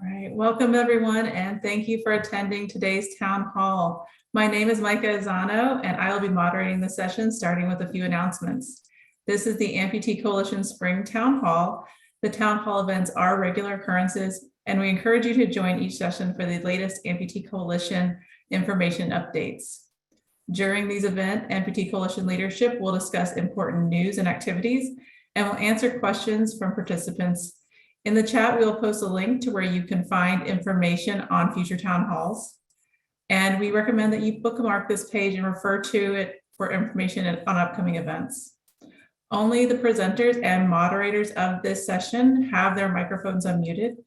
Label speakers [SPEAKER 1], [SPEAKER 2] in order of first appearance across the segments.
[SPEAKER 1] right, welcome everyone, and thank you for attending today's town hall. My name is Micah Azzano, and I will be moderating the session, starting with a few announcements. This is the Amputee Coalition Spring Town Hall. The town hall events are regular occurrences, and we encourage you to join each session for the latest Amputee Coalition information updates. During these events, Amputee Coalition leadership will discuss important news and activities, and will answer questions from participants. In the chat, we will post a link to where you can find information on future town halls. And we recommend that you bookmark this page and refer to it for information on upcoming events. Only the presenters and moderators of this session have their microphones unmuted.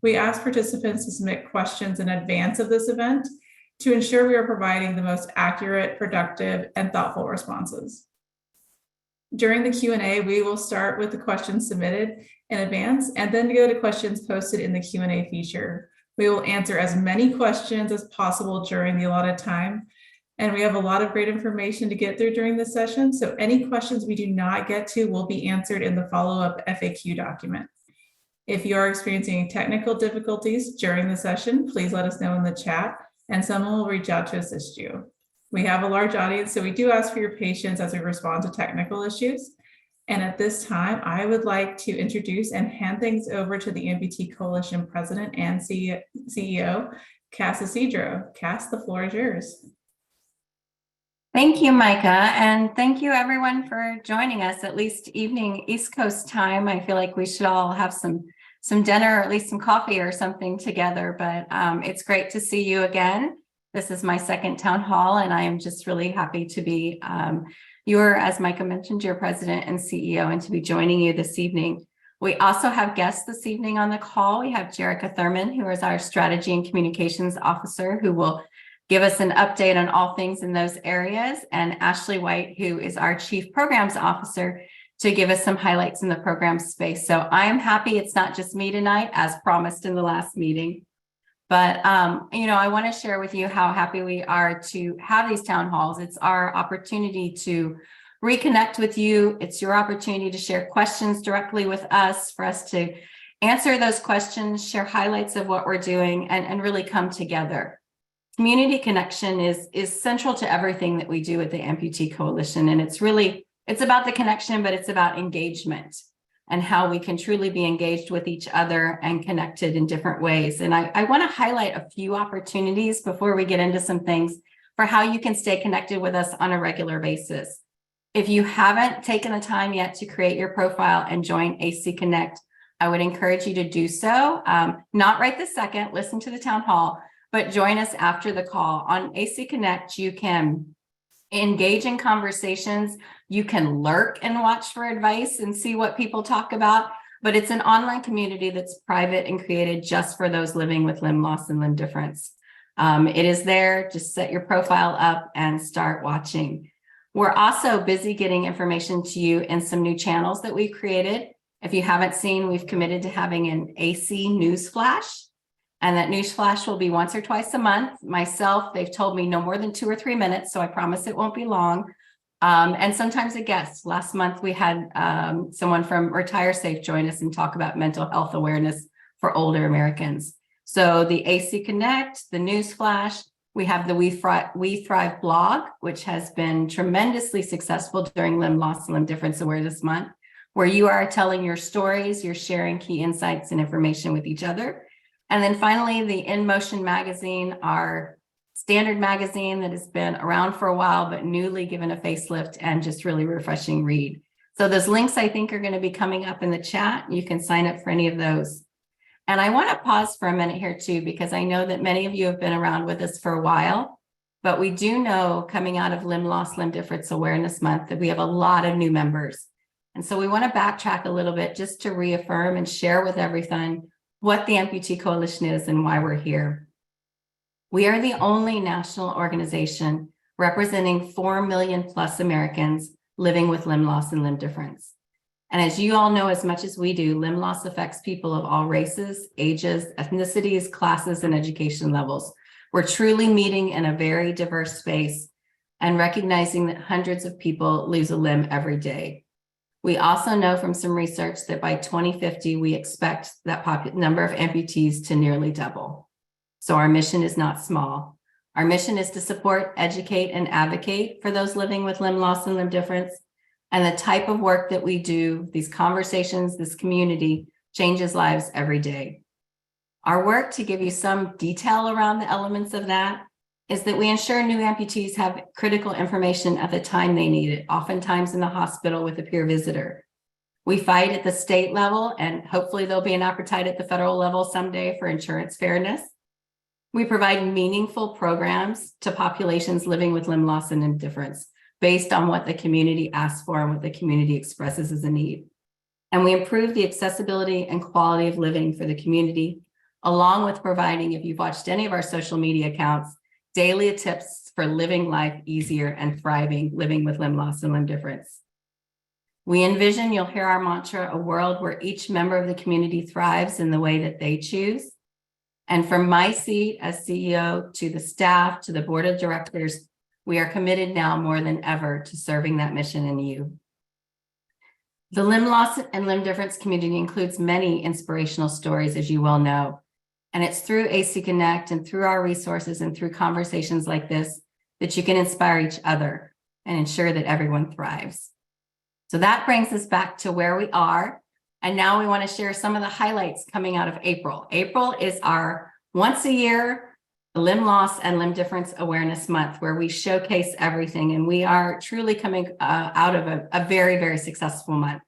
[SPEAKER 1] We ask participants to submit questions in advance of this event to ensure we are providing the most accurate, productive, and thoughtful responses. During the Q&A, we will start with the questions submitted in advance and then go to questions posted in the Q&A feature. We will answer as many questions as possible during the allotted time. And we have a lot of great information to get through during this session. So any questions we do not get to will be answered in the follow-up FAQ document. If you are experiencing technical difficulties during the session, please let us know in the chat and someone will reach out to assist you. We have a large audience, so we do ask for your patience as we respond to technical issues. And at this time, I would like to introduce and hand things over to the Amputee Coalition President and CEO, Cass Isidro. Cass, the floor is yours.
[SPEAKER 2] Thank you, Micah, and thank you everyone for joining us, at least evening East Coast time. I feel like we should all have some dinner, or at least some coffee or something together, but it's great to see you again. This is my second town hall, and I am just really happy to be as Micah mentioned, your president and CEO, and to be joining you this evening. We also have guests this evening on the call. We have Jerrica Thurman, who is our strategy and communications officer, who will give us an update on all things in those areas, and Ashlie White, who is our chief programs officer, to give us some highlights in the program space. So I am happy it's not just me tonight, as promised in the last meeting. But, I want to share with you how happy we are to have these town halls. It's our opportunity to reconnect with you. It's your opportunity to share questions directly with us, for us to answer those questions, share highlights of what we're doing, and really come together. Community connection is central to everything that we do at the Amputee Coalition. And it's about the connection, but it's about engagement and how we can truly be engaged with each other and connected in different ways. And I want to highlight a few opportunities before we get into some things for how you can stay connected with us on a regular basis. If you haven't taken the time yet to create your profile and join AC Connect, I would encourage you to do so. Not right this second, listen to the town hall, but join us after the call. On AC Connect, you can engage in conversations. You can lurk and watch for advice and see what people talk about, but it's an online community that's private and created just for those living with limb loss and limb difference. It is there. Just set your profile up and start watching. We're also busy getting information to you in some new channels that we've created. If you haven't seen, we've committed to having an AC news flash. And that news flash will be once or twice a month. Myself, they've told me no more than 2 or 3 minutes, so I promise it won't be long. And sometimes a guest. Last month, we had someone from Retire Safe join us and talk about mental health awareness for older Americans. So the AC Connect, the news flash, we have the We Thrive blog, which has been tremendously successful during Limb Loss and Limb Difference Awareness Month, where you are telling your stories, you're sharing key insights and information with each other. And then finally, the In Motion magazine, our standard magazine that has been around for a while, but newly given a facelift and just really refreshing read. So those links, I think, are going to be coming up in the chat. You can sign up for any of those. And I want to pause for a minute here too, because I know that many of you have been around with us for a while, but we do know coming out of Limb Loss, Limb Difference Awareness Month that we have a lot of new members. And so we want to backtrack a little bit just to reaffirm and share with everyone what the Amputee Coalition is and why we're here. We are the only national organization representing 4 million plus Americans living with limb loss and limb difference. And as you all know, as much as we do, limb loss affects people of all races, ages, ethnicities, classes, and education levels. We're truly meeting in a very diverse space and recognizing that hundreds of people lose a limb every day. We also know from some research that by 2050, we expect that number of amputees to nearly double. So our mission is not small. Our mission is to support, educate, and advocate for those living with limb loss and limb difference. And the type of work that we do, these conversations, this community, changes lives every day. Our work, to give you some detail around the elements of that, is that we ensure new amputees have critical information at the time they need it, oftentimes in the hospital with a peer visitor. We fight at the state level, and hopefully there'll be an appetite at the federal level someday for insurance fairness. We provide meaningful programs to populations living with limb loss and limb difference based on what the community asks for and what the community expresses as a need. And we improve the accessibility and quality of living for the community, along with providing, if you've watched any of our social media accounts, daily tips for living life easier and thriving, living with limb loss and limb difference. We envision, you'll hear our mantra, a world where each member of the community thrives in the way that they choose. And from my seat as CEO to the staff, to the board of directors, we are committed now more than ever to serving that mission in you. The limb loss and limb difference community includes many inspirational stories, as you well know. And it's through AC Connect and through our resources and through conversations like this that you can inspire each other and ensure that everyone thrives. So that brings us back to where we are. And now we want to share some of the highlights coming out of April. April is our once a year Limb Loss and Limb Difference Awareness Month, where we showcase everything. And we are truly coming out of a very, very successful month,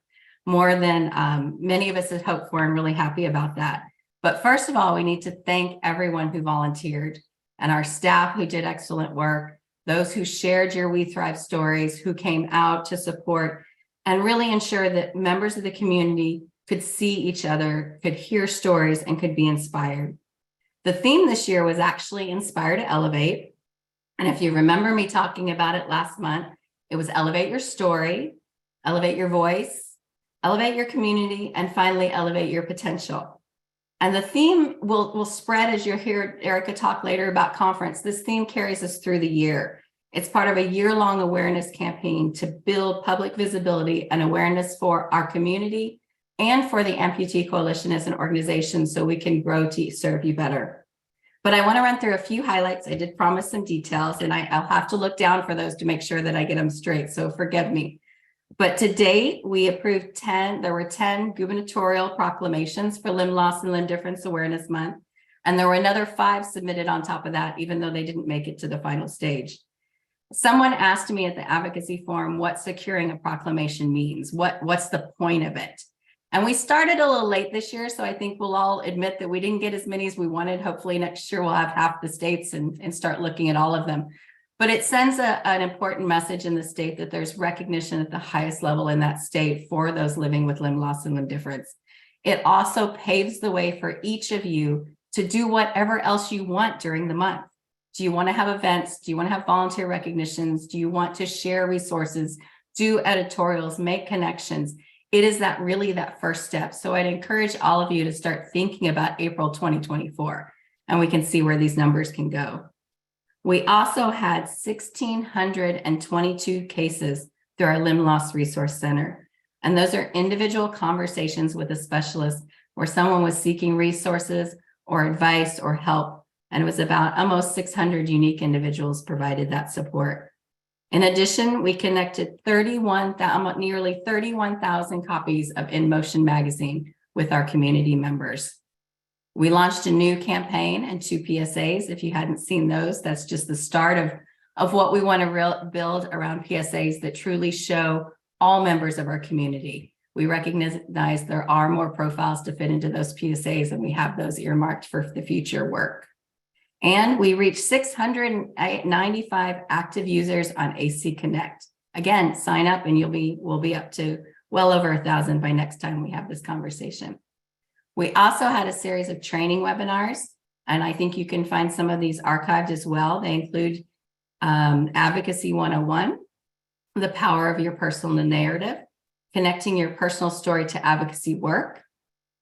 [SPEAKER 2] more than many of us had hoped for, and really happy about that. But first of all, we need to thank everyone who volunteered and our staff who did excellent work, those who shared your We Thrive stories, who came out to support and really ensure that members of the community could see each other, could hear stories, and could be inspired. The theme this year was actually Inspire to Elevate. And if you remember me talking about it last month, it was elevate your story, elevate your voice, elevate your community, and finally elevate your potential. And the theme will spread as you'll hear Jerrica talk later about conference. This theme carries us through the year. It's part of a year-long awareness campaign to build public visibility and awareness for our community and for the Amputee Coalition as an organization, so we can grow to serve you better. But I want to run through a few highlights. I did promise some details, and I'll have to look down for those to make sure that I get them straight, so forgive me. But to date, we approved 10, there were 10 gubernatorial proclamations for Limb Loss and Limb Difference Awareness Month. And there were another 5 submitted on top of that, even though they didn't make it to the final stage. Someone asked me at the advocacy forum what securing a proclamation means. What's the point of it? And we started a little late this year, so I think we'll all admit that we didn't get as many as we wanted. Hopefully next year we'll have half the states and start looking at all of them. But it sends an important message in the state that there's recognition at the highest level in that state for those living with limb loss and limb difference. It also paves the way for each of you to do whatever else you want during the month. Do you want to have events? Do you want to have volunteer recognitions? Do you want to share resources, do editorials, make connections? It is really that first step. So I'd encourage all of you to start thinking about April 2024, and we can see where these numbers can go. We also had 1,622 cases through our Limb Loss Resource Center. And those are individual conversations with a specialist where someone was seeking resources or advice or help. And it was about almost 600 unique individuals provided that support. In addition, we connected nearly 31,000 copies of In Motion magazine with our community members. We launched a new campaign and 2 PSAs. If you hadn't seen those, that's just the start of what we want to build around PSAs that truly show all members of our community. We recognize there are more profiles to fit into those PSAs, and we have those earmarked for the future work. And we reached 695 active users on AC Connect. Again, sign up and we'll be up to well over 1,000 by next time we have this conversation. We also had a series of training webinars, and I think you can find some of these archived as well. They include Advocacy 101, the power of your personal narrative, connecting your personal story to advocacy work,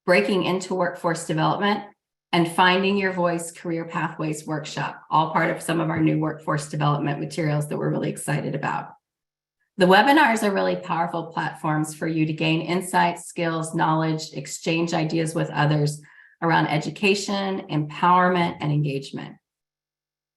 [SPEAKER 2] breaking into workforce development, and finding your voice career pathways workshop, all part of some of our new workforce development materials that we're really excited about. The webinars are really powerful platforms for you to gain insights, skills, knowledge, exchange ideas with others around education, empowerment, and engagement.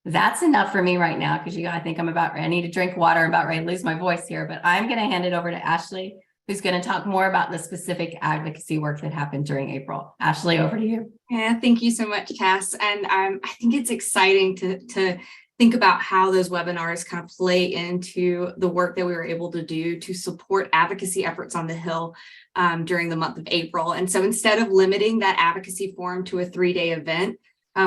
[SPEAKER 2] That's enough for me right now, because I think I need to drink water, I'm about ready to lose my voice here, but I'm going to hand it over to Ashlie, who's going to talk more about the specific advocacy work that happened during April. Ashlie, over to you.
[SPEAKER 3] Yeah, thank you so much, Cass. And I think it's exciting to think about how those webinars kind of play into the work that we were able to do to support advocacy efforts on the Hill during the month of April. And so instead of limiting that advocacy forum to a 3-day event,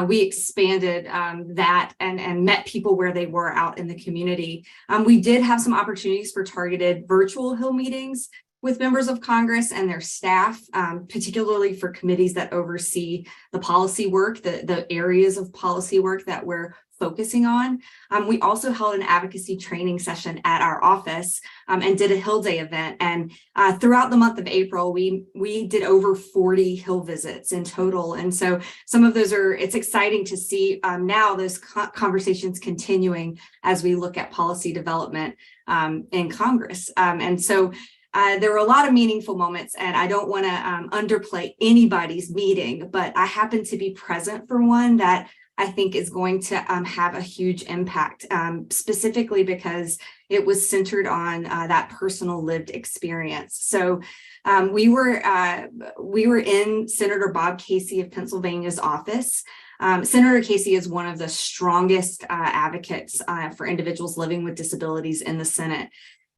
[SPEAKER 3] we expanded that and met people where they were out in the community. We did have some opportunities for targeted virtual Hill meetings with members of Congress and their staff, particularly for committees that oversee the policy work, the areas of policy work that we're focusing on. We also held an advocacy training session at our office and did a Hill Day event. And throughout the month of April, we did over 40 Hill visits in total. And so some of those it's exciting to see now those conversations continuing as we look at policy development in Congress. And so there were a lot of meaningful moments, and I don't want to underplay anybody's meeting, but I happened to be present for one that I think is going to have a huge impact, specifically because it was centered on that personal lived experience. So we were in Senator Bob Casey of Pennsylvania's office. Senator Casey is one of the strongest advocates for individuals living with disabilities in the Senate.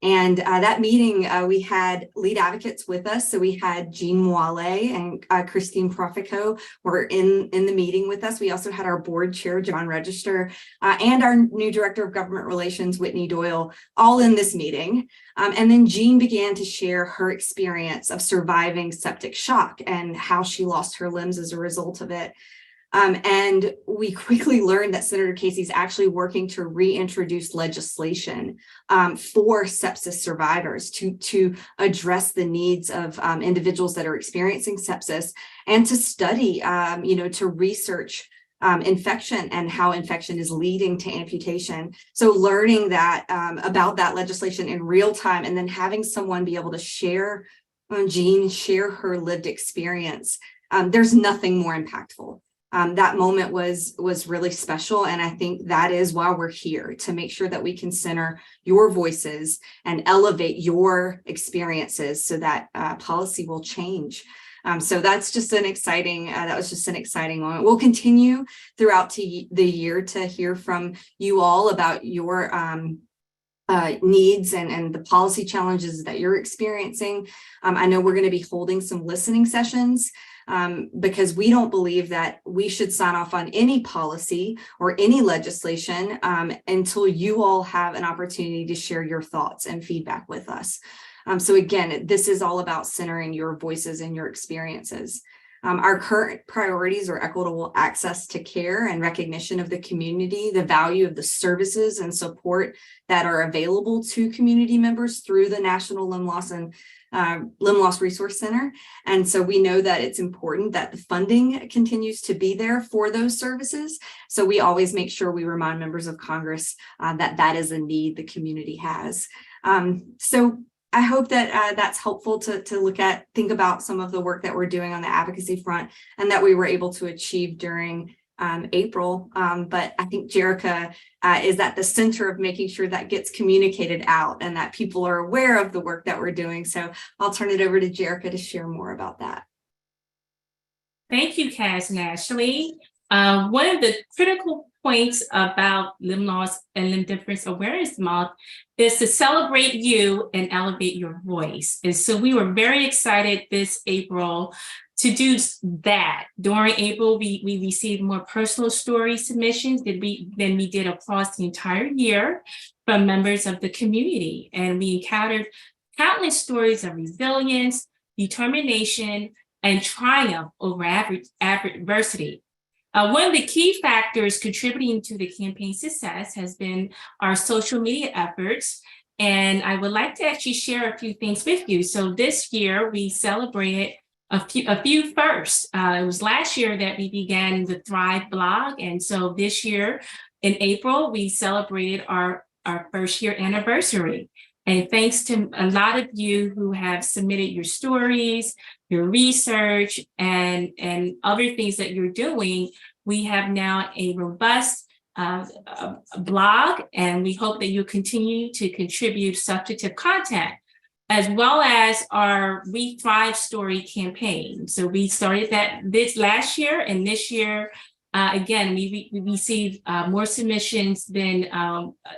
[SPEAKER 3] And that meeting, we had lead advocates with us. So we had Jean Moale and Christine Profico were in the meeting with us. We also had our board chair, John Register, and our new director of government relations, Whitney Doyle, all in this meeting. And then Jean began to share her experience of surviving septic shock and how she lost her limbs as a result of it. And we quickly learned that Senator Casey is actually working to reintroduce legislation for sepsis survivors to address the needs of individuals that are experiencing sepsis, and to study, to research infection and how infection is leading to amputation. So learning that about that legislation in real time, and then having someone be able to share her lived experience, there's nothing more impactful. That moment was really special. And I think that is why we're here, to make sure that we can center your voices and elevate your experiences so that policy will change. So that's just an exciting, that was just an exciting moment. We'll continue throughout the year to hear from you all about your needs and the policy challenges that you're experiencing. I know we're going to be holding some listening sessions because we don't believe that we should sign off on any policy or any legislation until you all have an opportunity to share your thoughts and feedback with us. So again, this is all about centering your voices and your experiences. Our current priorities are equitable access to care and recognition of the community, the value of the services and support that are available to community members through the National Limb Loss Resource Center. And so we know that it's important that the funding continues to be there for those services. So we always make sure we remind members of Congress that that is a need the community has. So I hope that that's helpful to think about some of the work that we're doing on the advocacy front and that we were able to achieve during April. But I think Jerrica is at the center of making sure that gets communicated out and that people are aware of the work that we're doing. So I'll turn it over to Jerrica to share more about that.
[SPEAKER 4] Thank you, Cass and Ashlie. One of the critical points about Limb Loss and Limb Difference Awareness Month is to celebrate you and elevate your voice. And so we were very excited this April to do that. During April, we received more personal story submissions than we did across the entire year from members of the community. And we encountered countless stories of resilience, determination, and triumph over adversity. One of the key factors contributing to the campaign's success has been our social media efforts. And I would like to actually share a few things with you. So this year we celebrated a few firsts. It was last year that we began the Thrive blog. And so this year in April, we celebrated our first year anniversary. And thanks to a lot of you who have submitted your stories, your research, and other things that you're doing, we have now a robust blog, and we hope that you continue to contribute substantive content, as well as our We Thrive story campaign. So we started that this last year, and this year, again, we received more submissions than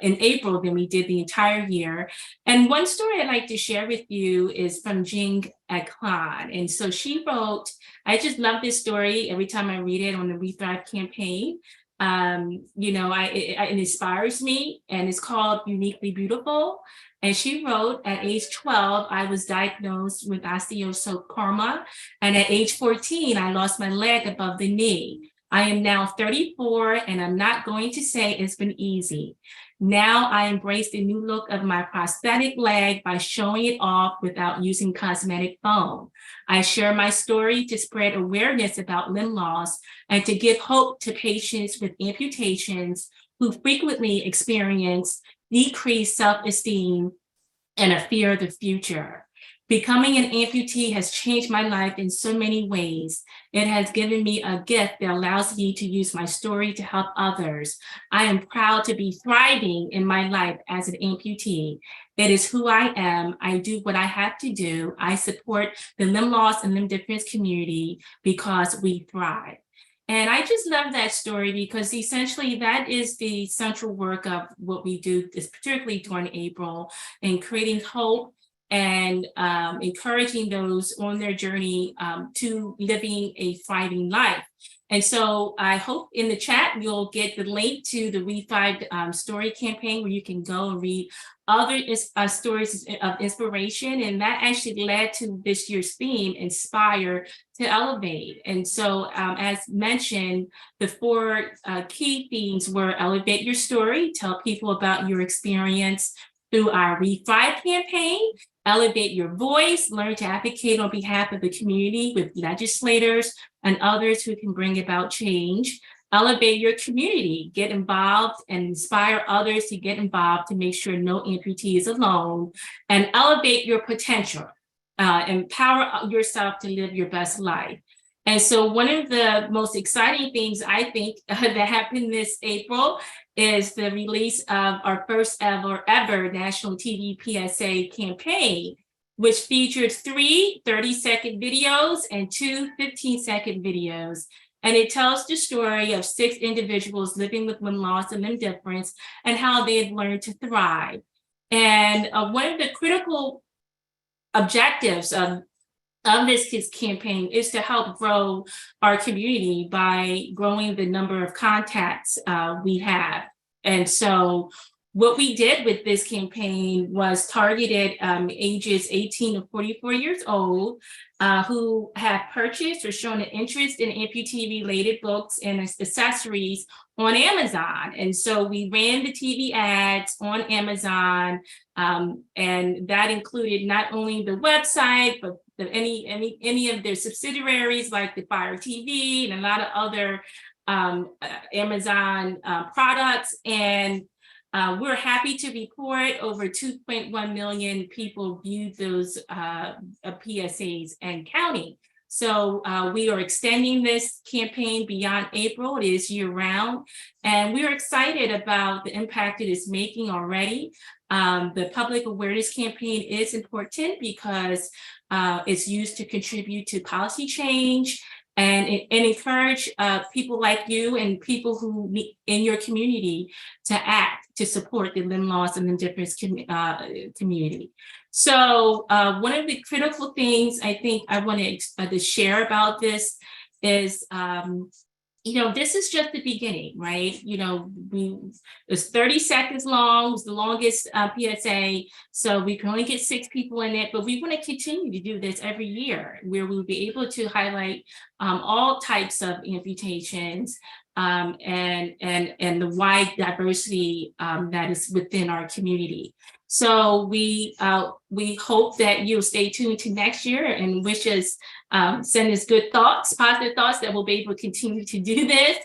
[SPEAKER 4] in April than we did the entire year. And one story I'd like to share with you is from Jing Aklan. And so she wrote, I just love this story every time I read it on the We Thrive campaign. It inspires me, and it's called Uniquely Beautiful. And she wrote, at age 12, I was diagnosed with osteosarcoma. And at age 14, I lost my leg above the knee. I am now 34, and I'm not going to say it's been easy. Now I embrace the new look of my prosthetic leg by showing it off without using cosmetic foam. I share my story to spread awareness about limb loss and to give hope to patients with amputations who frequently experience decreased self-esteem and a fear of the future. Becoming an amputee has changed my life in so many ways. It has given me a gift that allows me to use my story to help others. I am proud to be thriving in my life as an amputee. It is who I am. I do what I have to do. I support the limb loss and limb difference community because we thrive. And I just love that story because essentially that is the central work of what we do, is particularly during April, and creating hope and encouraging those on their journey to living a thriving life. And so I hope in the chat you'll get the link to the We Thrive story campaign, where you can go and read other stories of inspiration. And that actually led to this year's theme, Inspire to Elevate. And so as mentioned, the four key themes were elevate your story, tell people about your experience through our We Thrive campaign, elevate your voice, learn to advocate on behalf of the community with legislators and others who can bring about change. Elevate your community, get involved and inspire others to get involved to make sure no amputee is alone. And elevate your potential, empower yourself to live your best life. And so one of the most exciting things I think that happened this April is the release of our first ever national TV PSA campaign, which featured 3 30-second videos and 2 15-second videos. And it tells the story of 6 individuals living with limb loss and limb difference and how they have learned to thrive. And one of the critical objectives of this campaign is to help grow our community by growing the number of contacts we have. And so what we did with this campaign was targeted ages 18 to 44 years old who have purchased or shown an interest in amputee-related books and accessories on Amazon. And so we ran the TV ads on Amazon, and that included not only the website, but any of their subsidiaries like the Fire TV and a lot of other Amazon products. And we're happy to report over 2.1 million people viewed those PSAs and counting. So we are extending this campaign beyond April. It is year round. And we are excited about the impact it is making already. The public awareness campaign is important because it's used to contribute to policy change and encourage people like you and people who in your community to act to support the limb loss and limb difference community. So one of the critical things I think I want to share about this is, this is just the beginning, right? It's 30 seconds long, it was the longest PSA, so we can only get 6 people in it, but we want to continue to do this every year where we'll be able to highlight all types of amputations and the wide diversity that is within our community. So we hope that you'll stay tuned to next year and wish us, send us good thoughts, positive thoughts that we'll be able to continue to do this.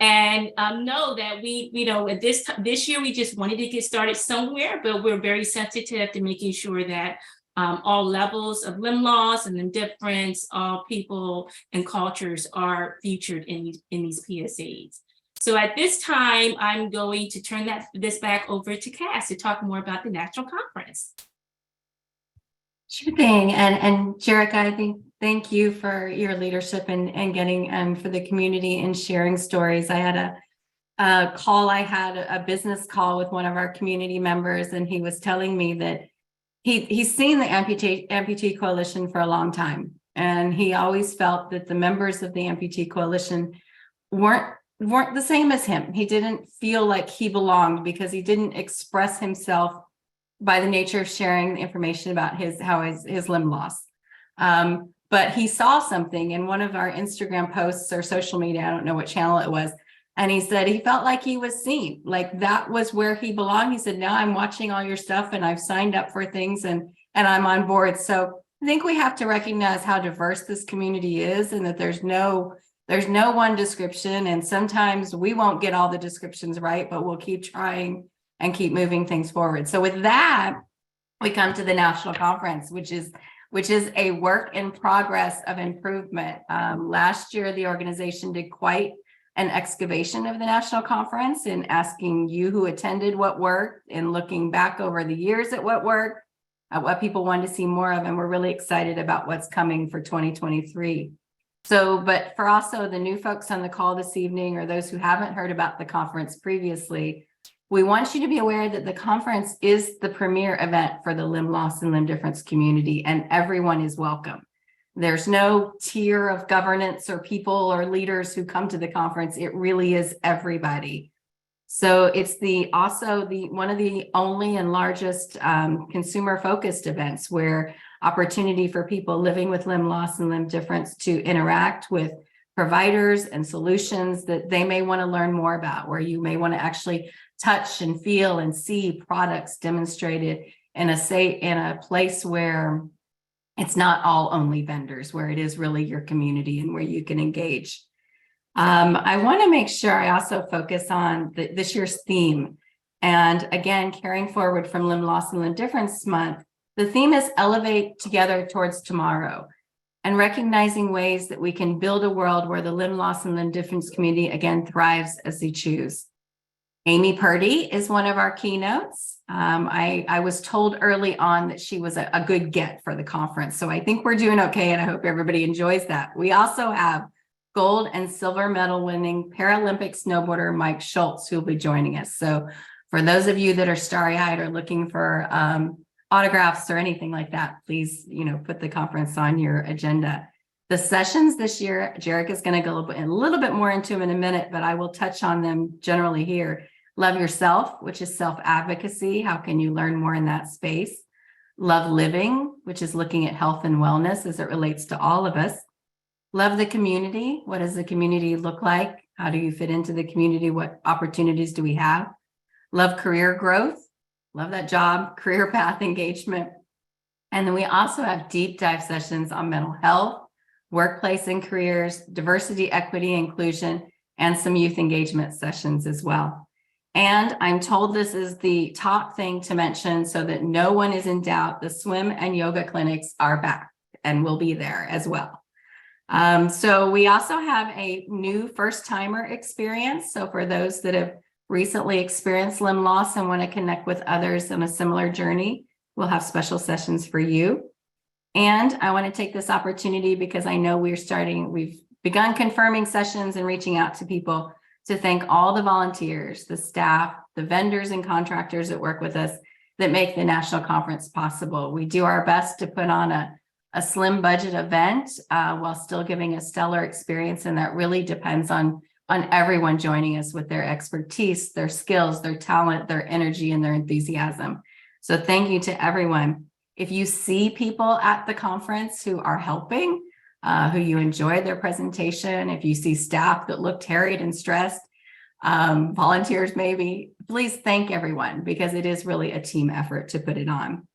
[SPEAKER 4] And know that at this year, we just wanted to get started somewhere, but we're very sensitive to making sure that all levels of limb loss and limb difference, all people and cultures are featured in these PSAs. So at this time, I'm going to turn this back over to Cass to talk more about the national conference.
[SPEAKER 2] Sure thing. And Jerrica, I think, thank you for your leadership and getting for the community and sharing stories. I had I had a business call with one of our community members, and he was telling me that he's seen the Amputee Coalition for a long time. And he always felt that the members of the Amputee Coalition weren't the same as him. He didn't feel like he belonged because he didn't express himself by the nature of sharing the information about his limb loss. But he saw something in one of our Instagram posts or social media, I don't know what channel it was, and he said he felt like he was seen, like that was where he belonged. He said, now I'm watching all your stuff and I've signed up for things and I'm on board. So I think we have to recognize how diverse this community is, and that there's no one description, and sometimes we won't get all the descriptions right, but we'll keep trying and keep moving things forward. So with that, we come to the national conference, which is a work in progress of improvement. Last year, the organization did quite an excavation of the national conference in asking you who attended what worked, and looking back over the years at what worked, at what people wanted to see more of, and we're really excited about what's coming for 2023. So, but for also the new folks on the call this evening, or those who haven't heard about the conference previously, we want you to be aware that the conference is the premier event for the limb loss and limb difference community, and everyone is welcome. There's no tier of governance or people or leaders who come to the conference. It really is everybody. So it's also one of the only and largest consumer-focused events, where opportunity for people living with limb loss and limb difference to interact with providers and solutions that they may want to learn more about, where you may want to actually touch and feel and see products demonstrated in a place where it's not all only vendors, where it is really your community and where you can engage. I want to make sure I also focus on this year's theme. And again, carrying forward from Limb Loss and Limb Difference Month, the theme is Elevate Together Towards Tomorrow, and recognizing ways that we can build a world where the limb loss and limb difference community again thrives as they choose. Amy Purdy is one of our keynotes. I was told early on that she was a good get for the conference, so I think we're doing okay, and I hope everybody enjoys that. We also have gold and silver medal winning Paralympic snowboarder Mike Schultz, who will be joining us. So for those of you that are starry-eyed or looking for autographs or anything like that, please, put the conference on your agenda. The sessions this year, Jerrica is going to go a little bit more into them in a minute, but I will touch on them generally here. Love Yourself, which is self-advocacy. How can you learn more in that space? Love Living, which is looking at health and wellness as it relates to all of us. Love the Community. What does the community look like? How do you fit into the community? What opportunities do we have? Love Career Growth. Love that job, career path engagement. And then we also have deep dive sessions on mental health, workplace and careers, diversity, equity, inclusion, and some youth engagement sessions as well. And I'm told this is the top thing to mention so that no one is in doubt. The swim and yoga clinics are back and will be there as well. So we also have a new first-timer experience. So for those that have recently experienced limb loss and want to connect with others on a similar journey, we'll have special sessions for you. And I want to take this opportunity, because I know we've begun confirming sessions and reaching out to people, to thank all the volunteers, the staff, the vendors and contractors that work with us that make the national conference possible. We do our best to put on a slim budget event while still giving a stellar experience. And that really depends on everyone joining us with their expertise, their skills, their talent, their energy, and their enthusiasm. So thank you to everyone. If you see people at the conference who are helping, who you enjoyed their presentation, if you see staff that looked harried and stressed, volunteers maybe, please thank everyone, because it is really a team effort to put it on.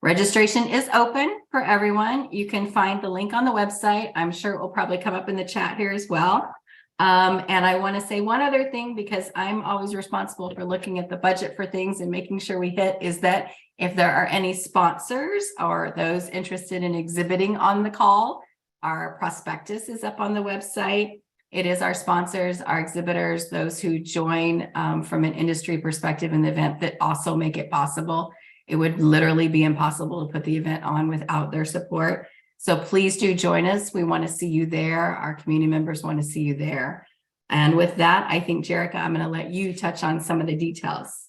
[SPEAKER 2] Registration is open for everyone. You can find the link on the website. I'm sure it will probably come up in the chat here as well. And I want to say one other thing, because I'm always responsible for looking at the budget for things and making sure we hit, is that if there are any sponsors or those interested in exhibiting on the call, our prospectus is up on the website. It is our sponsors, our exhibitors, those who join from an industry perspective in the event that also make it possible. It would literally be impossible to put the event on without their support. So please do join us. We want to see you there. Our community members want to see you there. And with that, I think, Jerrica, I'm going to let you touch on some of the details.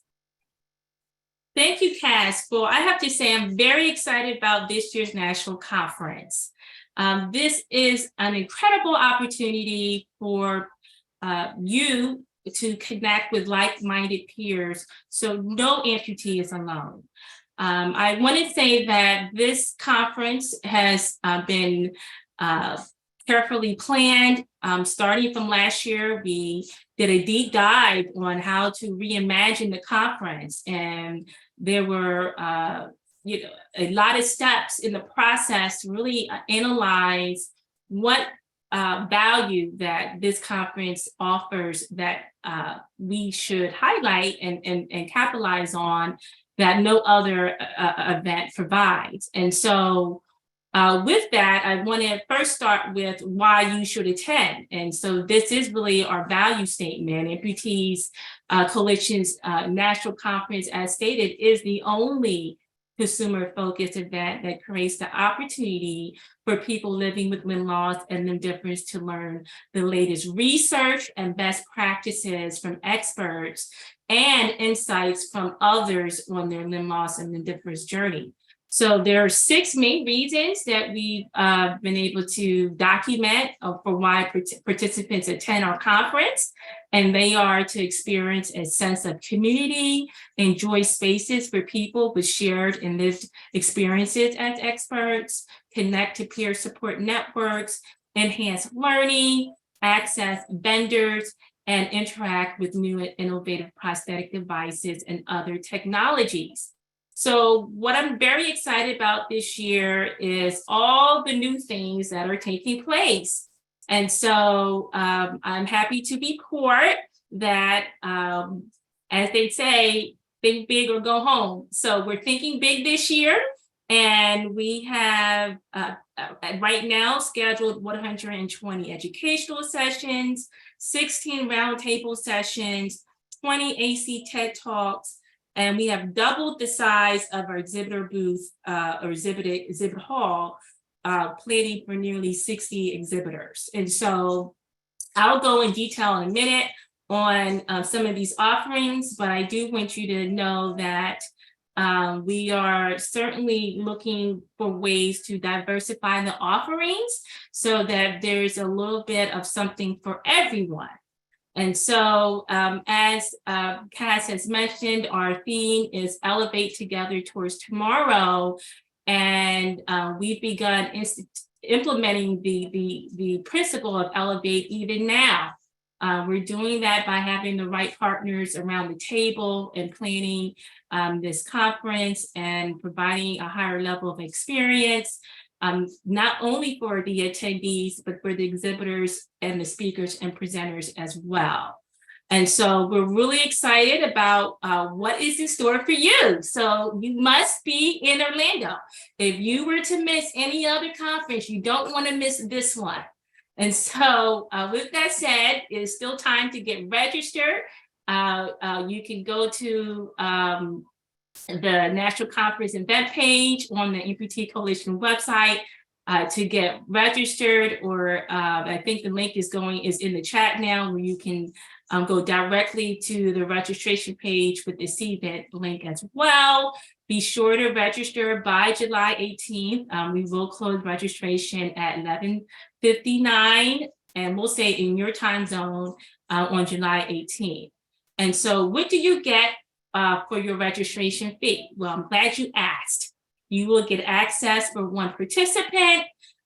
[SPEAKER 4] Thank you, Cass. Well, I have to say I'm very excited about this year's national conference. This is an incredible opportunity for you to connect with like-minded peers, so no amputee is alone. I want to say that this conference has been carefully planned. Starting from last year, we did a deep dive on how to reimagine the conference, and there were a lot of steps in the process to really analyze what value that this conference offers that we should highlight and capitalize on that no other event provides. And so with that, I want to first start with why you should attend. And so this is really our value statement. Amputees Coalition's National Conference, as stated, is the only consumer-focused event that creates the opportunity for people living with limb loss and limb difference to learn the latest research and best practices from experts and insights from others on their limb loss and limb difference journey. So there are 6 main reasons that we've been able to document for why participants attend our conference. And they are to experience a sense of community, enjoy spaces for people with shared and lived experiences as experts, connect to peer support networks, enhance learning, access vendors, and interact with new and innovative prosthetic devices and other technologies. So what I'm very excited about this year is all the new things that are taking place. And so I'm happy to report that, as they say, think big or go home. So we're thinking big this year. And we have right now scheduled 120 educational sessions, 16 roundtable sessions, 20 AC TED Talks, and we have doubled the size of our exhibitor booth or exhibit hall, planning for nearly 60 exhibitors. And so I'll go in detail in a minute on some of these offerings, but I do want you to know that we are certainly looking for ways to diversify the offerings so that there's a little bit of something for everyone. And so as Cass has mentioned, our theme is Elevate Together Towards Tomorrow. And we've begun implementing the principle of Elevate even now. We're doing that by having the right partners around the table and planning this conference and providing a higher level of experience, not only for the attendees, but for the exhibitors and the speakers and presenters as well. And so we're really excited about what is in store for you. So you must be in Orlando. If you were to miss any other conference, you don't want to miss this one. And so with that said, it's still time to get registered. You can go to the National Conference event page on the Amputee Coalition website to get registered, or I think the link is in the chat now, where you can go directly to the registration page with the CVent link as well. Be sure to register by July 18th. We will close registration at 11:59, and we'll say in your time zone on July 18th. And so what do you get for your registration fee? Well, I'm glad you asked. You will get access for one participant,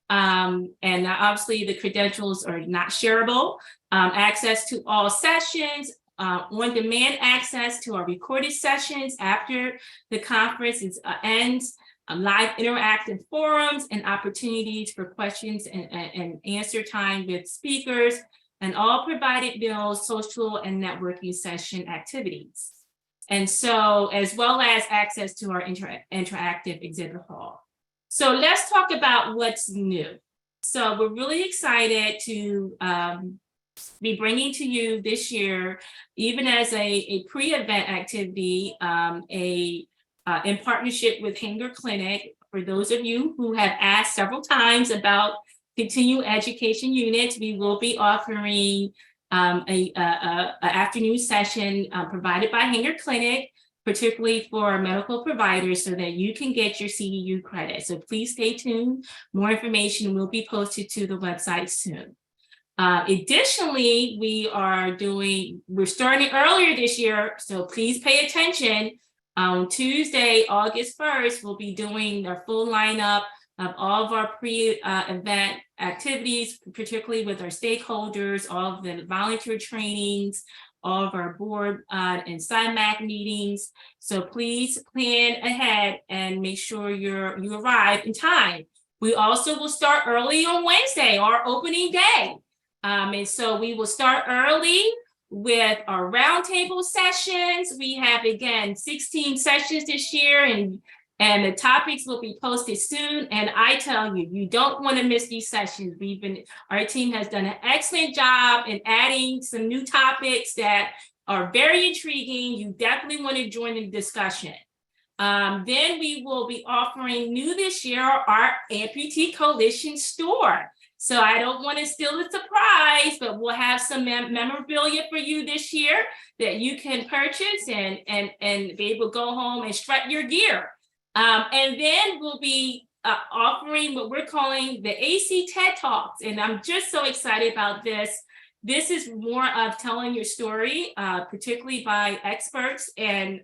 [SPEAKER 4] and obviously the credentials are not shareable. Access to all sessions, on-demand access to our recorded sessions after the conference ends, live interactive forums and opportunities for questions and answer time with speakers, and all provided meals, social and networking session activities. And so, as well as access to our interactive exhibit hall. So let's talk about what's new. So we're really excited to be bringing to you this year, even as a pre-event activity, in partnership with Hanger Clinic. For those of you who have asked several times about continuing education units, we will be offering a afternoon session provided by Hanger Clinic, particularly for medical providers, so that you can get your CEU credit. So please stay tuned. More information will be posted to the website soon. Additionally, we're starting earlier this year, so please pay attention. On Tuesday, August 1st, we'll be doing our full lineup of all of our pre-event activities, particularly with our stakeholders, all of the volunteer trainings, all of our board and SIMAC meetings. So please plan ahead and make sure you arrive in time. We also will start early on Wednesday, our opening day. And so we will start early with our roundtable sessions. We have, again, 16 sessions this year, and the topics will be posted soon. And I tell you, you don't want to miss these sessions. Our team has done an excellent job in adding some new topics that are very intriguing. You definitely want to join the discussion. Then we will be offering new this year, our Amputee Coalition store. So I don't want to steal the surprise, but we'll have some memorabilia for you this year that you can purchase and be able to go home and strut your gear. And then we'll be offering what we're calling the AC TED Talks. And I'm just so excited about this. This is more of telling your story, particularly by experts and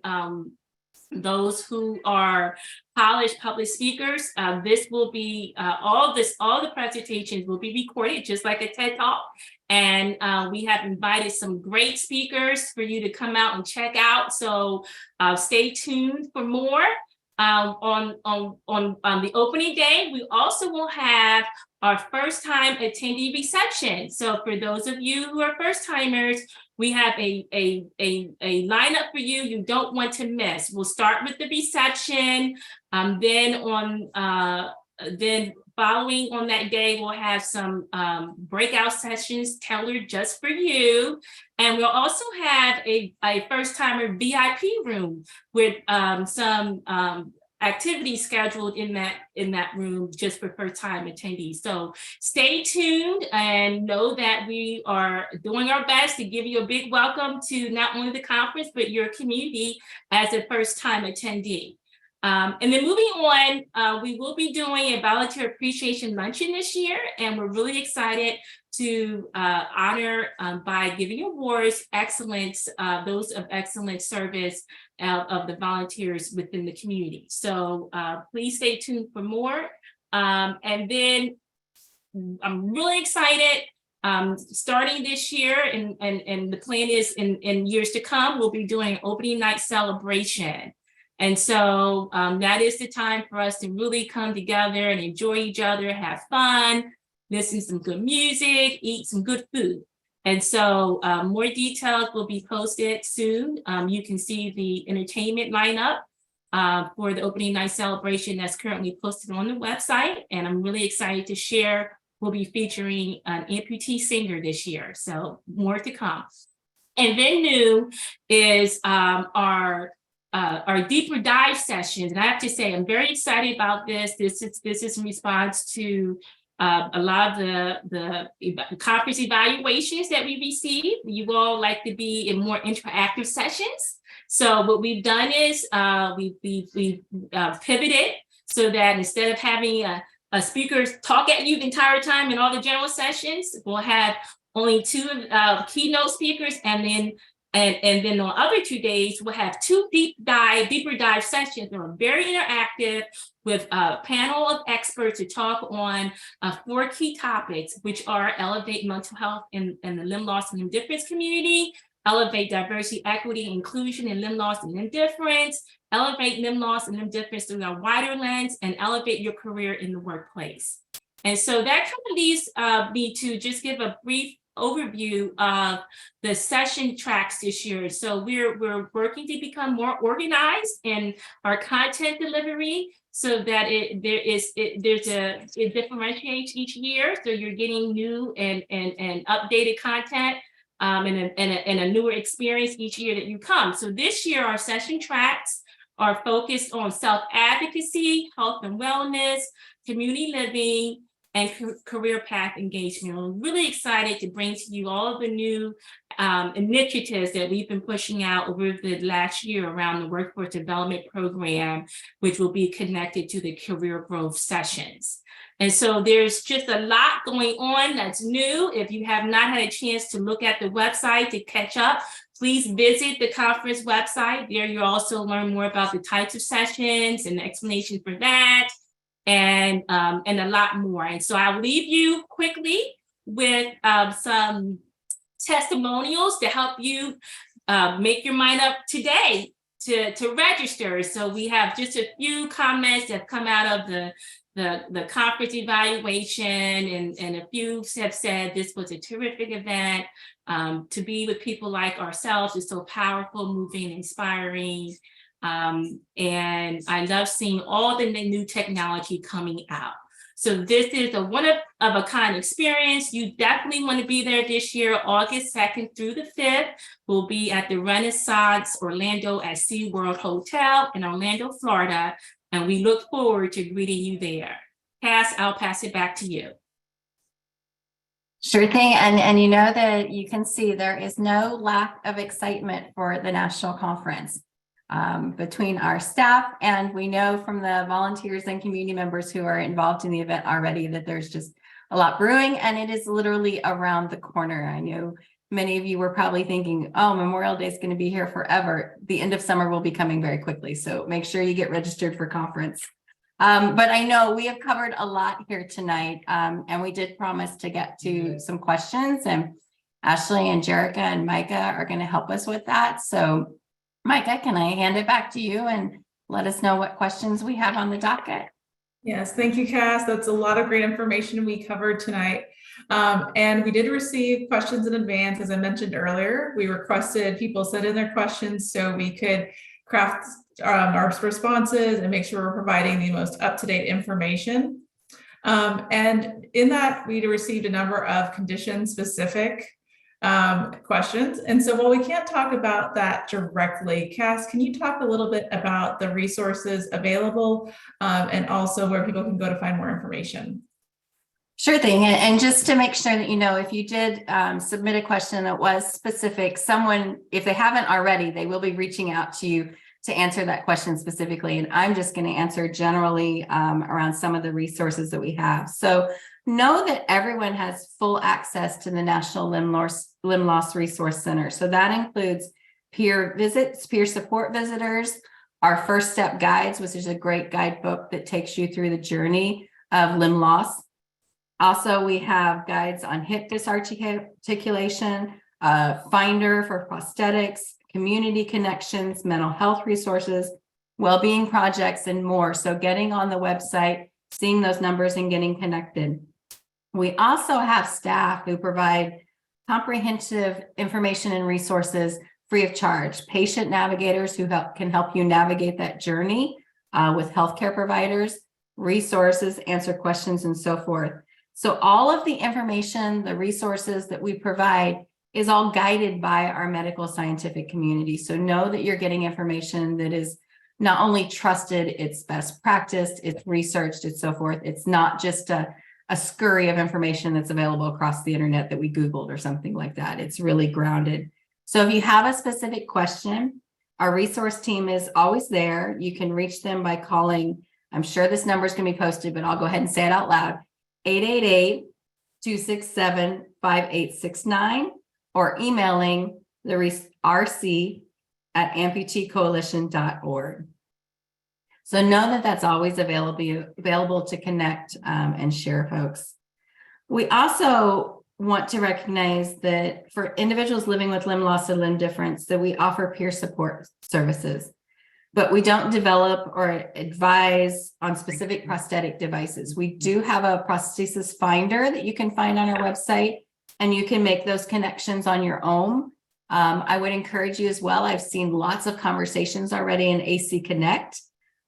[SPEAKER 4] those who are polished public speakers. This will be all the presentations will be recorded just like a TED Talk. And we have invited some great speakers for you to come out and check out. So stay tuned for more. On the opening day, we also will have our first time attendee reception. So for those of you who are first timers, we have a lineup for you you don't want to miss. We'll start with the reception. Then following on that day, we'll have some breakout sessions tailored just for you. And we'll also have a first timer VIP room with some activities scheduled in that room just for first time attendees. So stay tuned and know that we are doing our best to give you a big welcome to not only the conference, but your community as a first time attendee. And then moving on, we will be doing a volunteer appreciation luncheon this year, and we're really excited to honor by giving awards excellence, those of excellent service of the volunteers within the community. So please stay tuned for more. And then I'm really excited. Starting this year, and the plan is in years to come, we'll be doing an opening night celebration. And so that is the time for us to really come together and enjoy each other, have fun, listen to some good music, eat some good food. And so more details will be posted soon. You can see the entertainment lineup for the opening night celebration that's currently posted on the website. And I'm really excited to share, we'll be featuring an amputee singer this year. So more to come. And then new is our deeper dive sessions. And I have to say, I'm very excited about this. This is in response to a lot of the conference evaluations that we receive. You all like to be in more interactive sessions. So what we've done is we've pivoted so that instead of having a speaker talk at you the entire time in all the general sessions, we'll have only two keynote speakers, and then on other 2 days, we'll have two deeper dive sessions that are very interactive with a panel of experts to talk on 4 key topics, which are elevate mental health in the limb loss and limb difference community, elevate diversity, equity, inclusion in limb loss and limb difference, elevate limb loss and limb difference through a wider lens, and elevate your career in the workplace. And so that kind of leads me to just give a brief overview of the session tracks this year. So we're working to become more organized in our content delivery so that it differentiates each year. So you're getting new and updated content and a newer experience each year that you come. So this year, our session tracks are focused on self-advocacy, health and wellness, community living, and career path engagement. I'm really excited to bring to you all of the new initiatives that we've been pushing out over the last year around the Workforce Development Program, which will be connected to the career growth sessions. And so there's just a lot going on that's new. If you have not had a chance to look at the website to catch up, please visit the conference website. There you'll also learn more about the types of sessions and the explanation for that, and a lot more. And so I'll leave you quickly with some testimonials to help you make your mind up today to register. So we have just a few comments that have come out of the conference evaluation, and a few have said this was a terrific event. To be with people like ourselves is so powerful, moving, inspiring. And I love seeing all the new technology coming out. So this is a one-of-a-kind experience. You definitely want to be there this year, August 2nd through the 5th. We'll be at the Renaissance Orlando at SeaWorld Hotel in Orlando, Florida, and we look forward to greeting you there. Cass, I'll pass it back to you.
[SPEAKER 2] Sure thing. And you know that you can see there is no lack of excitement for the national conference. Between our staff, and we know from the volunteers and community members who are involved in the event already that there's just a lot brewing, and it is literally around the corner. I know many of you were probably thinking, oh, Memorial Day is going to be here forever. The end of summer will be coming very quickly, so make sure you get registered for conference. But I know we have covered a lot here tonight, and we did promise to get to some questions, and Ashlie and Jerrica and Micah are going to help us with that. So Micah, can I hand it back to you and let us know what questions we have on the docket?
[SPEAKER 1] Yes, thank you, Cass. That's a lot of great information we covered tonight. And we did receive questions in advance. As I mentioned earlier, we requested people send in their questions so we could craft our responses and make sure we're providing the most up-to-date information. And in that, we received a number of condition-specific questions. And so while we can't talk about that directly, Cass, can you talk a little bit about the resources available and also where people can go to find more information?
[SPEAKER 2] Sure thing. And just to make sure that you know, if you did submit a question that was specific, someone, if they haven't already, they will be reaching out to you to answer that question specifically. And I'm just going to answer generally around some of the resources that we have. So know that everyone has full access to the National Limb Loss Resource Center. So that includes peer visits, peer support visitors, our First Step Guides, which is a great guidebook that takes you through the journey of limb loss. Also, we have guides on hip dysarticulation, finder for prosthetics, community connections, mental health resources, well-being projects, and more. So getting on the website, seeing those numbers and getting connected. We also have staff who provide comprehensive information and resources free of charge. Patient navigators who can help you navigate that journey with healthcare providers, resources, answer questions, and so forth. So all of the information, the resources that we provide is all guided by our medical scientific community. So know that you're getting information that is not only trusted, it's best practiced, it's researched, it's so forth. It's not just a scurry of information that's available across the internet that we Googled or something like that. It's really grounded. So if you have a specific question, our resource team is always there. You can reach them by calling, I'm sure this number is going to be posted, but I'll go ahead and say it out loud, 888-267-5869, or emailing the rc@amputeecoalition.org. So know that that's always available to connect and share, folks. We also want to recognize that for individuals living with limb loss or limb difference, that we offer peer support services, but we don't develop or advise on specific prosthetic devices. We do have a prosthesis finder that you can find on our website and you can make those connections on your own. I would encourage you as well. I've seen lots of conversations already in AC Connect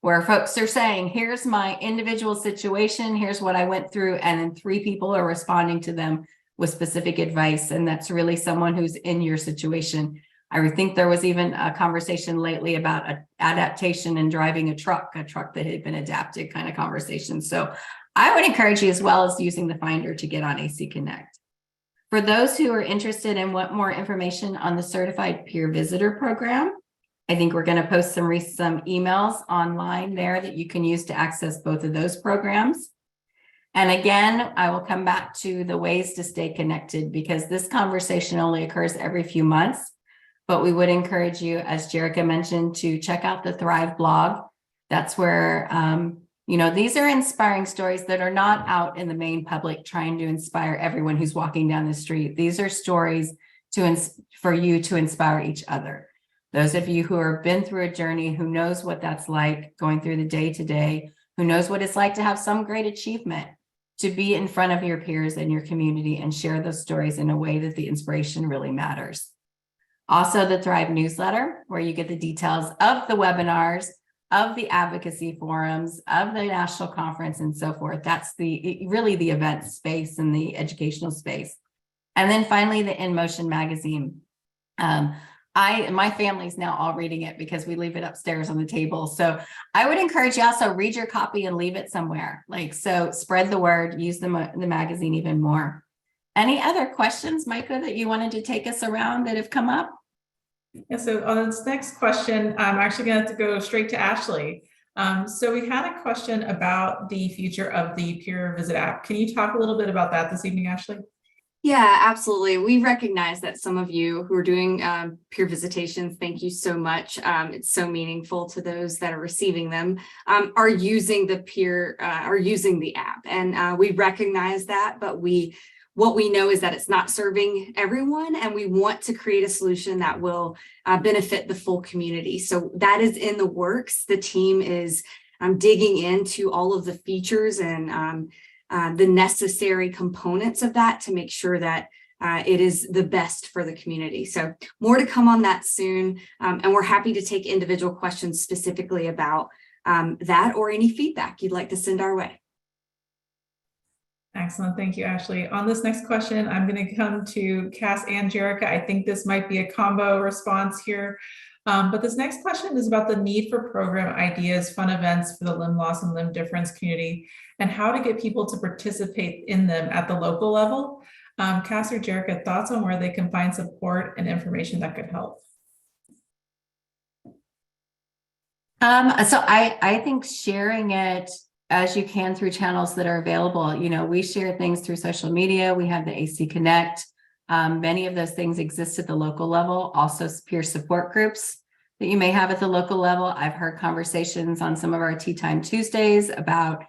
[SPEAKER 2] where folks are saying, here's my individual situation, here's what I went through, and then 3 people are responding to them with specific advice. And that's really someone who's in your situation. I think there was even a conversation lately about adaptation and driving a truck that had been adapted kind of conversation. So I would encourage you, as well as using the Finder, to get on AC Connect. For those who are interested and want more information on the Certified Peer Visitor Program, I think we're going to post some emails online there that you can use to access both of those programs. And again, I will come back to the ways to stay connected, because this conversation only occurs every few months. But we would encourage you, as Jerrica mentioned, to check out the Thrive blog. That's where, these are inspiring stories that are not out in the main public trying to inspire everyone who's walking down the street. These are stories for you to inspire each other. Those of you who have been through a journey, who knows what that's like going through the day-to-day, who knows what it's like to have some great achievement, to be in front of your peers and your community and share those stories in a way that the inspiration really matters. Also, the Thrive newsletter, where you get the details of the webinars, of the advocacy forums, of the national conference, and so forth. That's really the event space and the educational space. And then finally, the In Motion magazine. My family's now all reading it because we leave it upstairs on the table. So I would encourage you also read your copy and leave it somewhere. So spread the word, use the magazine even more. Any other questions, Micah, that you wanted to take us around that have come up?
[SPEAKER 1] Yeah, so on this next question, I'm actually going to have to go straight to Ashlie. So we had a question about the future of the Peer Visit app. Can you talk a little bit about that this evening, Ashlie?
[SPEAKER 3] Yeah, absolutely. We recognize that some of you who are doing peer visitations, thank you so much. It's so meaningful to those that are receiving them, are using the app. And we recognize that, but what we know is that it's not serving everyone, and we want to create a solution that will benefit the full community. So that is in the works. The team is digging into all of the features and the necessary components of that to make sure that it is the best for the community. So more to come on that soon. And we're happy to take individual questions specifically about that, or any feedback you'd like to send our way.
[SPEAKER 1] Excellent. Thank you, Ashlie. On this next question, I'm going to come to Cass and Jerrica. I think this might be a combo response here. But this next question is about the need for program ideas, fun events for the limb loss and limb difference community, and how to get people to participate in them at the local level. Cass or Jerrica, thoughts on where they can find support and information that could help?
[SPEAKER 2] So I think sharing it as you can through channels that are available. We share things through social media. We have the AC Connect. Many of those things exist at the local level, also peer support groups that you may have at the local level. I've heard conversations on some of our Tea Time Tuesdays about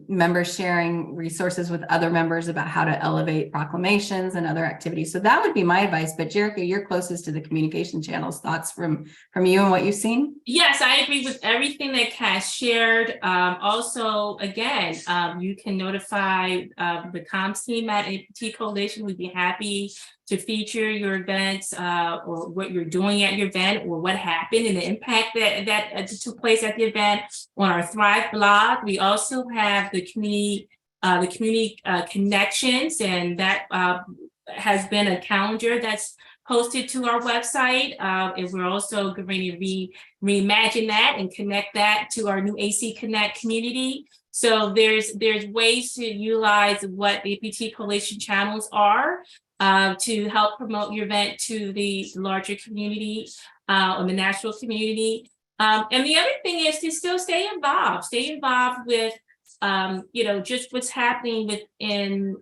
[SPEAKER 2] members sharing resources with other members about how to elevate proclamations and other activities. So that would be my advice. But Jerrica, you're closest to the communication channels. Thoughts from you and what you've seen?
[SPEAKER 4] Yes, I agree with everything that Cass shared. Also, again, you can notify the comms team at APT Coalition. We'd be happy to feature your events or what you're doing at your event, or what happened and the impact that took place at the event on our Thrive blog. We also have the community connections, and that has been a calendar that's posted to our website. And we're also going to reimagine that and connect that to our new AC Connect community. So there's ways to utilize what APT Coalition channels are to help promote your event to the larger community or the national community. And the other thing is to still stay involved with, just what's happening within,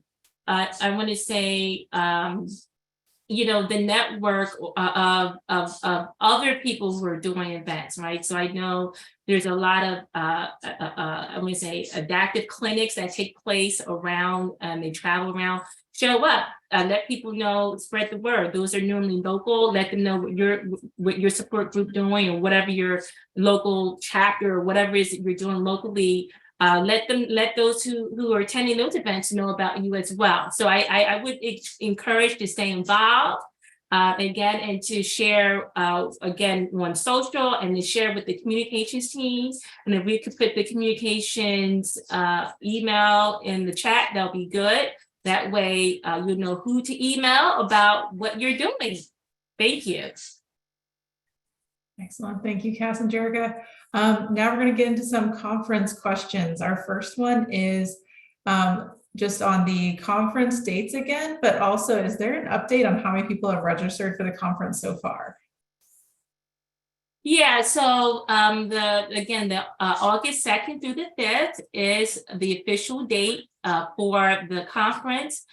[SPEAKER 4] I want to say, the network of other people who are doing events, right? So I know there's a lot of, I want to say, adaptive clinics that take place around, they travel around. Show up, let people know, spread the word. Those are normally local. Let them know what your support group doing, or whatever your local chapter or whatever it is that you're doing locally let those who are attending those events know about you as well. So I would encourage to stay involved. Again, and to share again on social, and to share with the communications teams. And if we could put the communications email in the chat, that'll be good. That way you'll know who to email about what you're doing. Thank you.
[SPEAKER 1] Excellent. Thank you, Cass and Jerrica. Now we're going to get into some conference questions. Our first one is just on the conference dates again, but also, is there an update on how many people have registered for the conference so far?
[SPEAKER 4] Yeah, so the August 2nd through the 5th is the official date for the conference.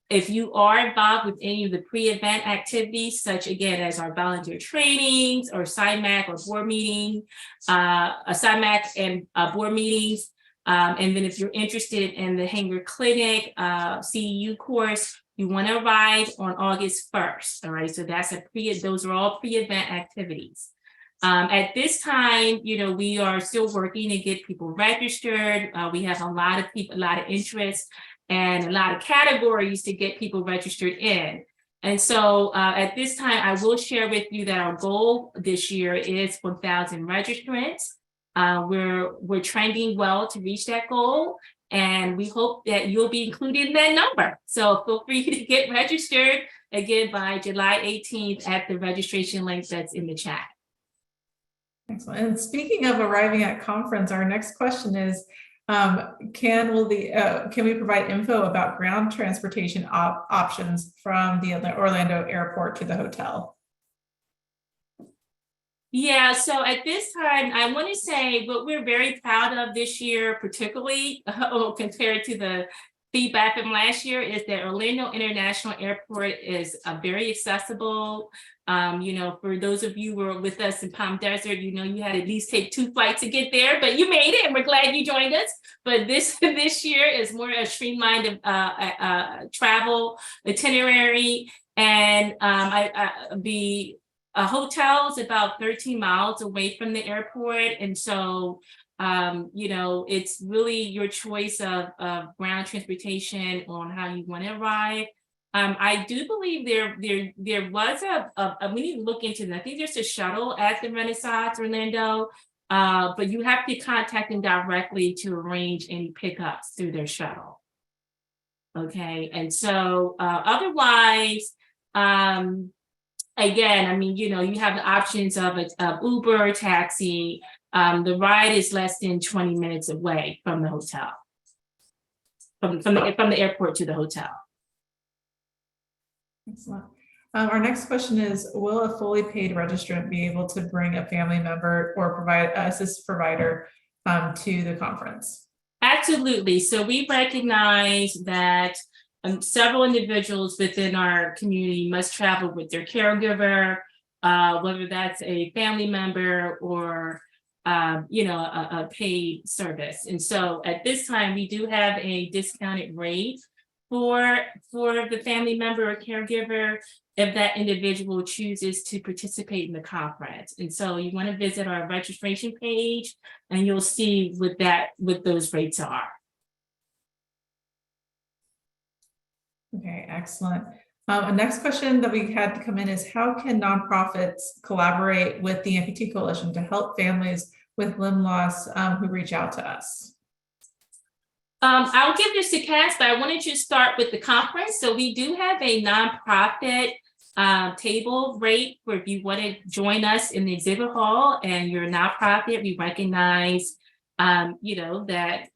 [SPEAKER 4] If you are involved with any of the pre-event activities, such again as our volunteer trainings or SIMAC or board meeting, SIMAC and board meetings, and then if you're interested in the Hanger Clinic CEU course, you want to arrive on August 1st. All right, so that's those are all pre-event activities. At this time, we are still working to get people registered. We have a lot of people, a lot of interest, and a lot of categories to get people registered in. And so at this time, I will share with you that our goal this year is 1,000 registrants. We're trending well to reach that goal, and we hope that you'll be included in that number. So feel free to get registered again by July 18th at the registration link that's in the chat.
[SPEAKER 1] Excellent. And speaking of arriving at conference, our next question is, can we provide info about ground transportation options from the Orlando airport to the hotel?
[SPEAKER 4] Yeah, so at this time, I want to say what we're very proud of this year, particularly compared to the feedback from last year, is that Orlando International Airport is very accessible. For those of you who were with us in Palm Desert, you had at least take 2 flights to get there, but you made it, and we're glad you joined us. But this year is more a streamlined travel itinerary, and the hotel is about 13 miles away from the airport, and so it's really your choice of ground transportation on how you want to arrive. I do believe there was we need to look into that. I think there's a shuttle at the Renaissance Orlando, but you have to contact them directly to arrange any pickups through their shuttle. Okay, and so otherwise, again, you have the options of Uber, taxi. The ride is less than 20 minutes away from the hotel, from the airport to the hotel.
[SPEAKER 1] Excellent. Our next question is, will a fully paid registrant be able to bring a family member or provide assist provider to the conference?
[SPEAKER 4] Absolutely. So we recognize that several individuals within our community must travel with their caregiver, whether that's a family member or a paid service. And so at this time, we do have a discounted rate for the family member or caregiver if that individual chooses to participate in the conference. And so you want to visit our registration page, and you'll see what those rates are.
[SPEAKER 1] Okay, excellent. A next question that we had to come in is, how can nonprofits collaborate with the Amputee Coalition to help families with limb loss who reach out to us?
[SPEAKER 4] I'll give this to Cass, but I wanted to start with the conference. So we do have a nonprofit table rate where if you want to join us in the exhibit hall and you're a nonprofit, we recognize that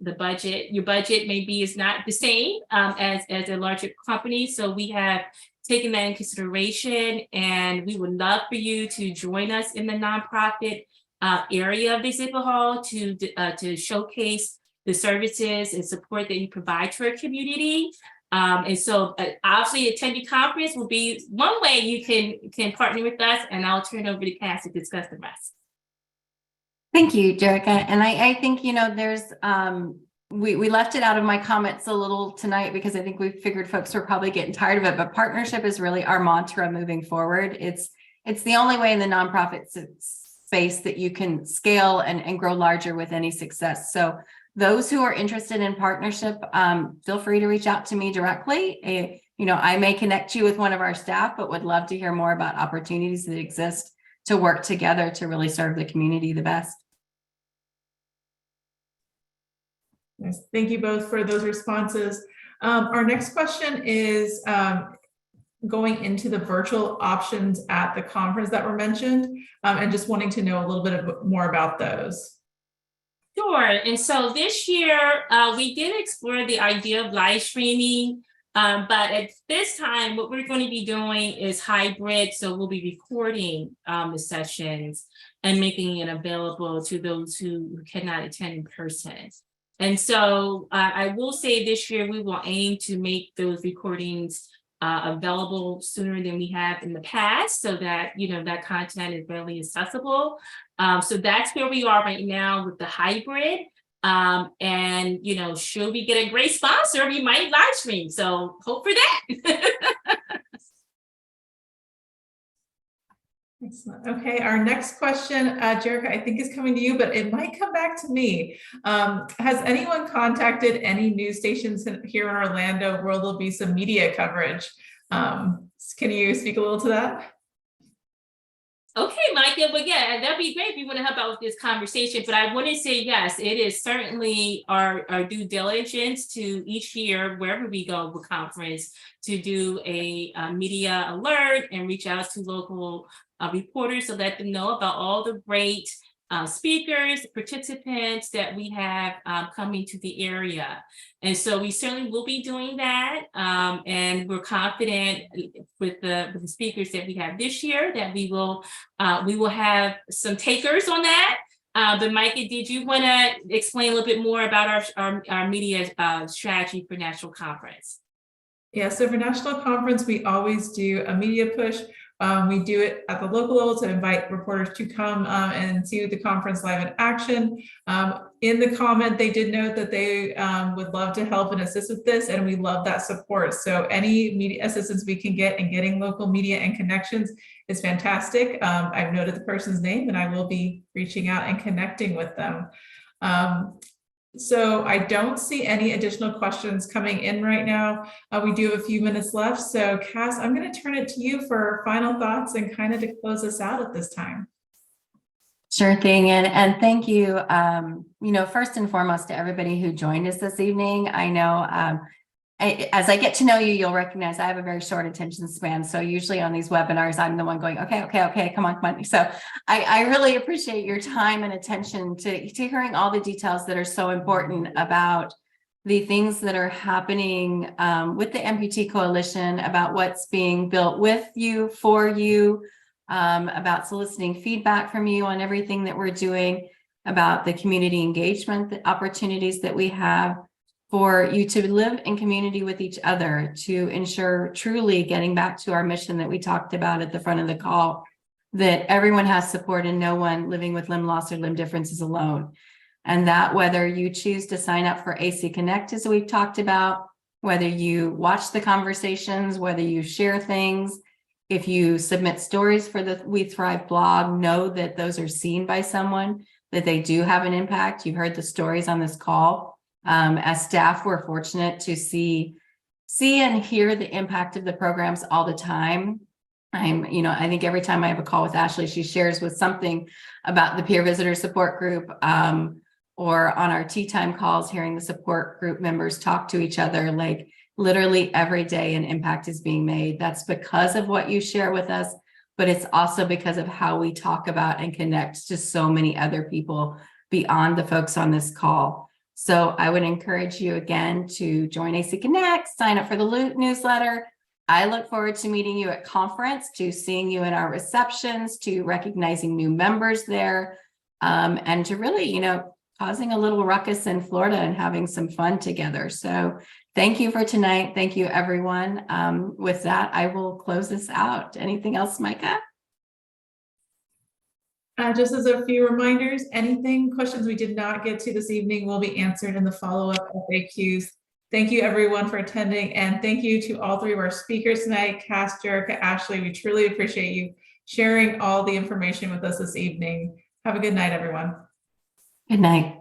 [SPEAKER 4] your budget maybe is not the same as a larger company. So we have taken that in consideration, and we would love for you to join us in the nonprofit area of the exhibit hall to showcase the services and support that you provide to our community. And so obviously attending conference will be one way you can partner with us, and I'll turn over to Cass to discuss the rest.
[SPEAKER 2] Thank you, Jerrica. And I think, there's, we left it out of my comments a little tonight because I think we figured folks were probably getting tired of it, but partnership is really our mantra moving forward. It's the only way in the nonprofit space that you can scale and grow larger with any success. So those who are interested in partnership, feel free to reach out to me directly. I may connect you with one of our staff, but would love to hear more about opportunities that exist to work together to really serve the community the best.
[SPEAKER 1] Yes, thank you both for those responses. Our next question is going into the virtual options at the conference that were mentioned, and just wanting to know a little bit more about those.
[SPEAKER 4] Sure. And so this year, we did explore the idea of live streaming, but at this time, what we're going to be doing is hybrid. So we'll be recording the sessions and making it available to those who cannot attend in person. And so I will say this year, we will aim to make those recordings available sooner than we have in the past, so that that content is readily accessible. So that's where we are right now with the hybrid. And should we get a great sponsor, we might live stream. So hope for that.
[SPEAKER 1] Excellent. Okay, our next question, Jerrica, I think is coming to you, but it might come back to me. Has anyone contacted any news stations here in Orlando where there'll be some media coverage? Can you speak a little to that?
[SPEAKER 4] Okay, Micah, but yeah, that'd be great if you want to help out with this conversation. But I want to say, yes, it is certainly our due diligence to each year, wherever we go with conference, to do a media alert and reach out to local reporters to let them know about all the great speakers, participants that we have coming to the area. And so we certainly will be doing that. And we're confident with the speakers that we have this year that we will have some takers on that. But Micah, did you want to explain a little bit more about our media strategy for National Conference?
[SPEAKER 1] Yeah, so for National Conference, we always do a media push. We do it at the local level to invite reporters to come and see the conference live in action. In the comment, they did note that they would love to help and assist with this, and we love that support. So any media assistance we can get in getting local media and connections is fantastic. I've noted the person's name, and I will be reaching out and connecting with them. So I don't see any additional questions coming in right now. We do have a few minutes left. So Cass, I'm going to turn it to you for final thoughts and kind of to close us out at this time.
[SPEAKER 2] Sure thing. And thank you, first and foremost to everybody who joined us this evening. I know as I get to know you, you'll recognize I have a very short attention span. So usually on these webinars, I'm the one going, okay, come on. So I really appreciate your time and attention to hearing all the details that are so important about the things that are happening with the Amputee Coalition, about what's being built with you, for you, about soliciting feedback from you on everything that we're doing, about the community engagement, the opportunities that we have for you to live in community with each other, to ensure truly getting back to our mission that we talked about at the front of the call, that everyone has support and no one living with limb loss or limb difference is alone. And that whether you choose to sign up for AC Connect, as we've talked about, whether you watch the conversations, whether you share things, if you submit stories for the We Thrive blog, know that those are seen by someone, that they do have an impact. You've heard the stories on this call. As staff, we're fortunate to see and hear the impact of the programs all the time. I think every time I have a call with Ashlie, she shares with something about the peer visitor support group, or on our tea time calls, hearing the support group members talk to each other, like literally every day an impact is being made. That's because of what you share with us, but it's also because of how we talk about and connect to so many other people beyond the folks on this call. So I would encourage you again to join AC Connect, sign up for the newsletter. I look forward to meeting you at conference, to seeing you in our receptions, to recognizing new members there, and to really, causing a little ruckus in Florida and having some fun together. So thank you for tonight. Thank you, everyone. With that, I will close this out. Anything else, Micah?
[SPEAKER 1] Just as a few reminders, questions we did not get to this evening will be answered in the follow-up FAQs. Thank you everyone for attending, and thank you to all three of our speakers tonight, Cass, Jerrica, Ashlie. We truly appreciate you sharing all the information with us this evening. Have a good night, everyone.
[SPEAKER 2] Good night.